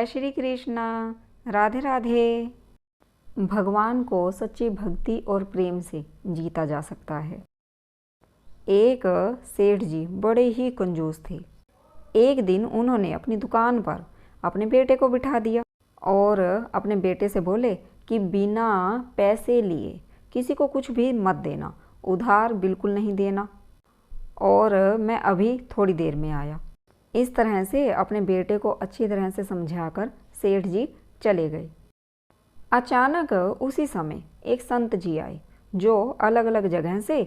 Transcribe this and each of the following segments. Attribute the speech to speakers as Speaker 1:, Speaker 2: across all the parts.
Speaker 1: जय श्री कृष्णा। राधे राधे। भगवान को सच्ची भक्ति और प्रेम से जीता जा सकता है। एक सेठ जी बड़े ही कंजूस थे। एक दिन उन्होंने अपनी दुकान पर अपने बेटे को बिठा दिया और अपने बेटे से बोले कि बिना पैसे लिए किसी को कुछ भी मत देना, उधार बिल्कुल नहीं देना, और मैं अभी थोड़ी देर में आया। इस तरह से अपने बेटे को अच्छी तरह से समझाकर सेठ जी चले गए। अचानक उसी समय एक संत जी आए जो अलग अलग जगह से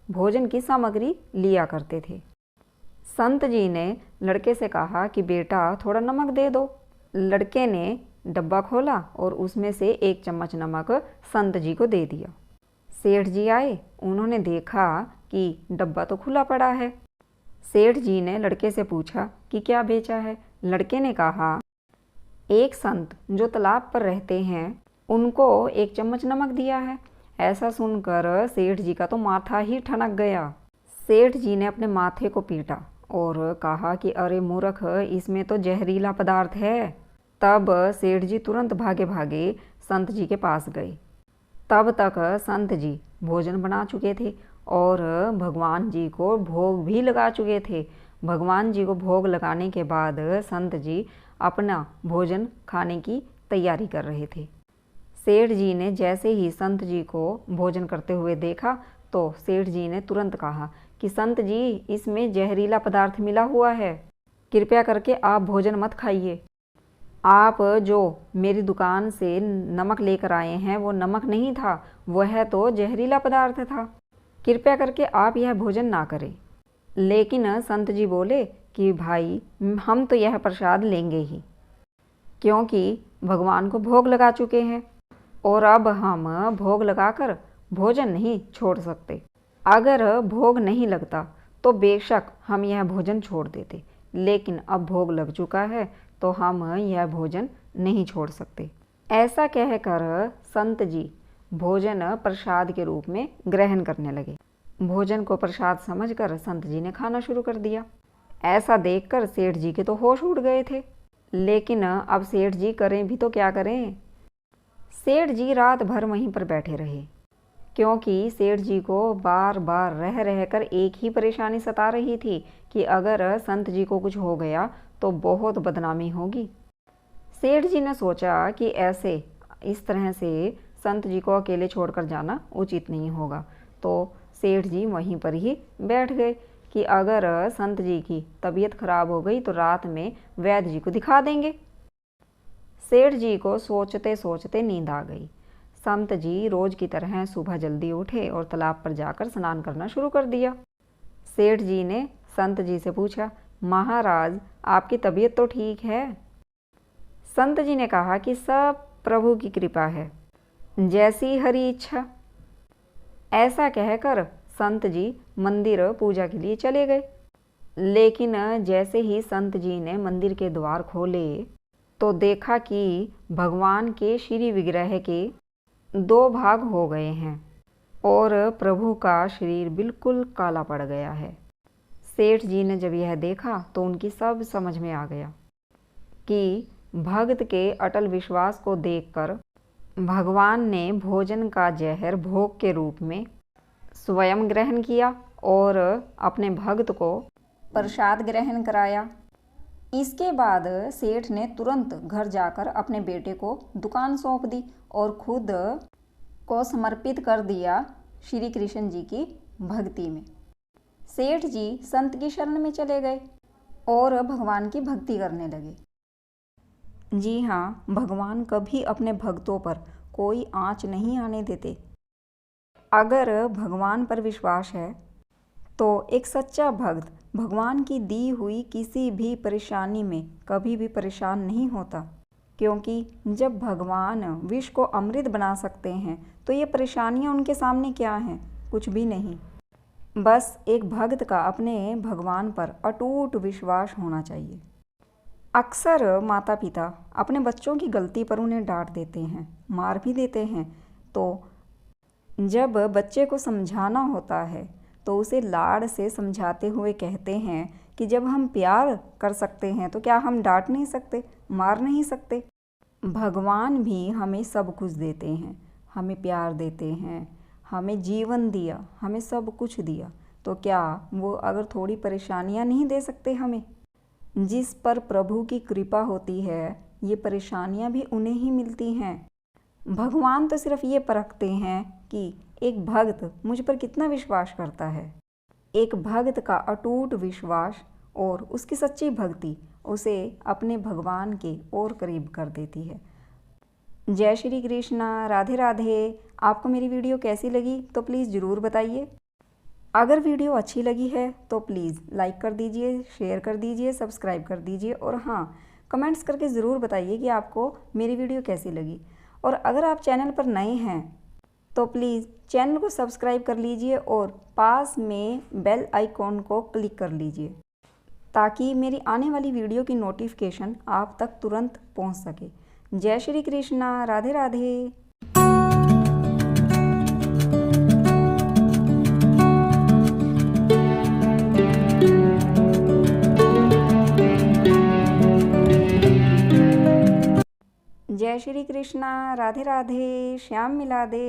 Speaker 1: भोजन की सामग्री लिया करते थे। संत जी ने लड़के से कहा कि बेटा थोड़ा नमक दे दो। लड़के ने डब्बा खोला और उसमें से 1 चम्मच नमक संत जी को दे दिया। सेठ जी आए, उन्होंने देखा कि डब्बा तो खुला पड़ा है। सेठ जी ने लड़के से पूछा कि क्या बेचा है। लड़के ने कहा, एक संत जो तालाब पर रहते हैं उनको 1 चम्मच नमक दिया है। ऐसा सुनकर सेठ जी का तो माथा ही ठनक गया। सेठ जी ने अपने माथे को पीटा और कहा कि अरे मूर्ख, इसमें तो जहरीला पदार्थ है। तब सेठ जी तुरंत भागे भागे संत जी के पास गए। तब तक संत जी भोजन बना चुके थे और भगवान जी को भोग भी लगा चुके थे। भगवान जी को भोग लगाने के बाद संत जी अपना भोजन खाने की तैयारी कर रहे थे। सेठ जी ने जैसे ही संत जी को भोजन करते हुए देखा तो सेठ जी ने तुरंत कहा कि संत जी, इसमें जहरीला पदार्थ मिला हुआ है, कृपया करके आप भोजन मत खाइए। आप जो मेरी दुकान से नमक लेकर आए हैं वो नमक नहीं था, वह तो जहरीला पदार्थ था। कृपया करके आप यह भोजन ना करें। लेकिन संत जी बोले कि भाई, हम तो यह प्रसाद लेंगे ही, क्योंकि भगवान को भोग लगा चुके हैं और अब हम भोग लगाकर भोजन नहीं छोड़ सकते। अगर भोग नहीं लगता तो बेशक हम यह भोजन छोड़ देते, लेकिन अब भोग लग चुका है तो हम यह भोजन नहीं छोड़ सकते। ऐसा कहकर संत जी भोजन प्रसाद के रूप में ग्रहण करने लगे। भोजन को प्रसाद समझकर संत जी ने खाना शुरू कर दिया। ऐसा देखकर सेठ जी के तो होश उड़ गए थे, लेकिन अब सेठ जी करें भी तो क्या करें। सेठ जी रात भर वहीं पर बैठे रहे, क्योंकि सेठ जी को बार बार रह रहकर एक ही परेशानी सता रही थी कि अगर संत जी को कुछ हो गया तो बहुत बदनामी होगी। सेठ जी ने सोचा कि ऐसे इस तरह से संत जी को अकेले छोड़कर जाना उचित नहीं होगा, तो सेठ जी वहीं पर ही बैठ गए कि अगर संत जी की तबीयत खराब हो गई तो रात में वैद्य जी को दिखा देंगे। सेठ जी को सोचते सोचते नींद आ गई। संत जी रोज की तरह सुबह जल्दी उठे और तालाब पर जाकर स्नान करना शुरू कर दिया। सेठ जी ने संत जी से पूछा, महाराज, आपकी तबीयत तो ठीक है? संत जी ने कहा कि सब प्रभु की कृपा है, जैसी हरी इच्छा। ऐसा कहकर संत जी मंदिर पूजा के लिए चले गए। लेकिन जैसे ही संत जी ने मंदिर के द्वार खोले तो देखा कि भगवान के श्री विग्रह के 2 भाग हो गए हैं और प्रभु का शरीर बिल्कुल काला पड़ गया है। सेठ जी ने जब यह देखा तो उनकी सब समझ में आ गया कि भक्त के अटल विश्वास को देखकर भगवान ने भोजन का जहर भोग के रूप में स्वयं ग्रहण किया और अपने भक्त को प्रसाद ग्रहण कराया। इसके बाद सेठ ने तुरंत घर जाकर अपने बेटे को दुकान सौंप दी और खुद को समर्पित कर दिया श्री कृष्ण जी की भक्ति में। सेठ जी संत की शरण में चले गए और भगवान की भक्ति करने लगे। जी हाँ, भगवान कभी अपने भक्तों पर कोई आँच नहीं आने देते। अगर भगवान पर विश्वास है तो एक सच्चा भक्त भगवान की दी हुई किसी भी परेशानी में कभी भी परेशान नहीं होता, क्योंकि जब भगवान विष को अमृत बना सकते हैं तो ये परेशानियां उनके सामने क्या हैं? कुछ भी नहीं। बस एक भक्त का अपने भगवान पर अटूट विश्वास होना चाहिए। अक्सर माता पिता अपने बच्चों की गलती पर उन्हें डांट देते हैं, मार भी देते हैं, तो जब बच्चे को समझाना होता है तो उसे लाड़ से समझाते हुए कहते हैं कि जब हम प्यार कर सकते हैं तो क्या हम डांट नहीं सकते, मार नहीं सकते? भगवान भी हमें सब कुछ देते हैं, हमें प्यार देते हैं, हमें जीवन दिया, हमें सब कुछ दिया, तो क्या वो अगर थोड़ी परेशानियां नहीं दे सकते हमें? जिस पर प्रभु की कृपा होती है ये परेशानियां भी उन्हें ही मिलती हैं। भगवान तो सिर्फ ये परखते हैं कि एक भक्त मुझ पर कितना विश्वास करता है। एक भक्त का अटूट विश्वास और उसकी सच्ची भक्ति उसे अपने भगवान के और करीब कर देती है। जय श्री कृष्णा, राधे राधे। आपको मेरी वीडियो कैसी लगी तो प्लीज़ ज़रूर बताइए। अगर वीडियो अच्छी लगी है तो प्लीज़ लाइक कर दीजिए, शेयर कर दीजिए, सब्सक्राइब कर दीजिए और हाँ, कमेंट्स करके ज़रूर बताइए कि आपको मेरी वीडियो कैसी लगी। और अगर आप चैनल पर नए हैं तो प्लीज़ चैनल को सब्सक्राइब कर लीजिए और पास में बेल आइकॉन को क्लिक कर लीजिए ताकि मेरी आने वाली वीडियो की नोटिफिकेशन आप तक तुरंत पहुंच सके। जय श्री कृष्णा, राधे राधे। जय श्री कृष्णा, राधे राधे। श्याम मिला दे।